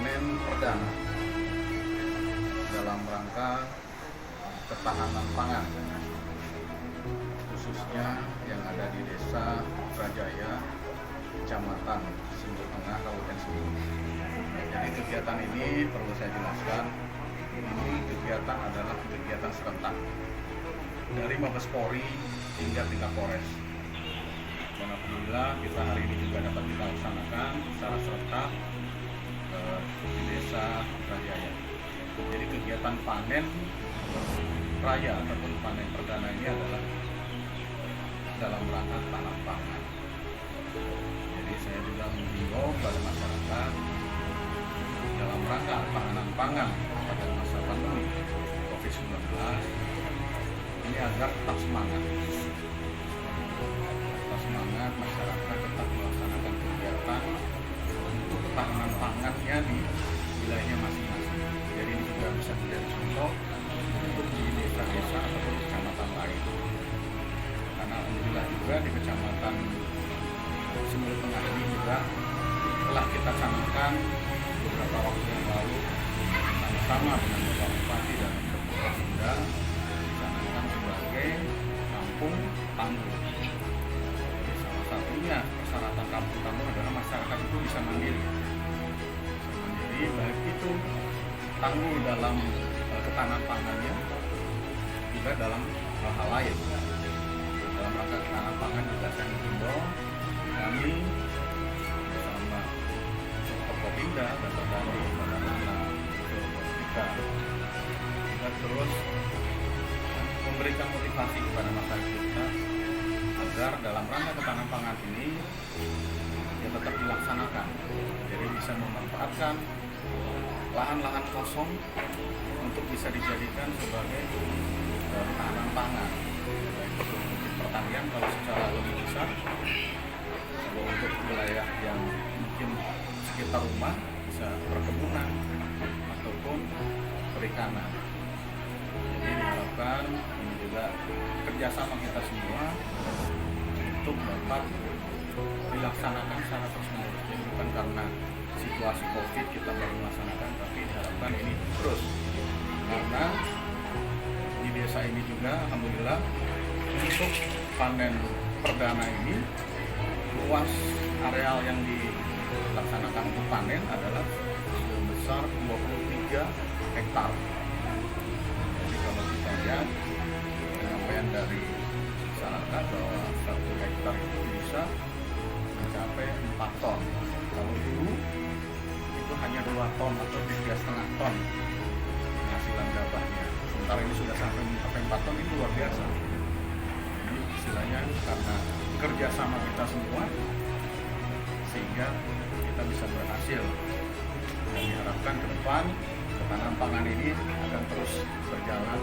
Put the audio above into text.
panen perdana dalam rangka ketahanan pangan, khususnya yang ada di Desa Rajaya, Kecamatan Simbol Tengah, Kabupaten Simbol. Jadi kegiatan ini perlu saya jelaskan, ini kegiatan adalah kegiatan serentak dari Mabes Polri hingga tingkat Polres. Dan alhamdulillah kita hari ini juga dapat kita laksanakan secara serentak di Desa Rajaya. Jadi kegiatan panen raya ataupun panen perdana ini adalah dalam rangka tanam pangan. Jadi saya juga menghimbau pada masyarakat dalam rangka ketahanan pangan pada masa pandemi COVID-19 ini agar tetap semangat. Tetap semangat masyarakat tetap melaksanakan kegiatan untuk ketahanan pangannya di wilayahnya masing-masing. Jadi ini juga bisa menjadi contoh untuk di desa-desa atau kecamatan lain. Karena alhamdulillah juga di kecamatan Simbol Tengah ini juga telah kita canangkan beberapa waktu yang lalu sama-sama dengan Bapak Bupati dan Bapak Bunda dicanangkan sebagai kampung tangguh. Salah satunya persyaratan kampung tangguh adalah masyarakat itu bisa mandiri. Baik itu tangguh dalam ketahanan pangannya, juga dalam hal-hal lain. Dalam rangka ketahanan pangan juga saya menghimbau kami bersama Forkopimda dan Badan kita terus memberikan motivasi kepada masyarakat kita agar dalam rangka ketahanan pangan ini ya tetap dilaksanakan. Jadi bisa memanfaatkan lahan-lahan kosong untuk bisa dijadikan sebagai ketahanan pangan. Untuk pertanian kalau secara lebih besar, kalau untuk wilayah yang mungkin sekitar rumah bisa perkebunan ataupun perikanan. Jadi diharapkan ini juga kerjasama kita semua untuk dapat dilaksanakan secara terus-menerus. Jadi bukan karena situasi COVID kita baru melaksanakan, tapi diharapkan ini terus. Karena di desa ini juga alhamdulillah untuk panen perdana ini luas areal yang dilaksanakan untuk panen adalah sebesar 23 hektar. Jadi kalau kita lihat penyampaian dari masyarakat bahwa 1 hektar itu bisa mencapai 4 ton. Kalau dulu itu hanya 2 ton atau 3,5 ton penghasilan gabahnya. Sementara ini sudah sampai 4 ton, ini luar biasa. Ini istilahnya karena kerjasama kita semua sehingga kita bisa berhasil. Dan diharapkan ke depan ketahanan pangan ini akan terus berjalan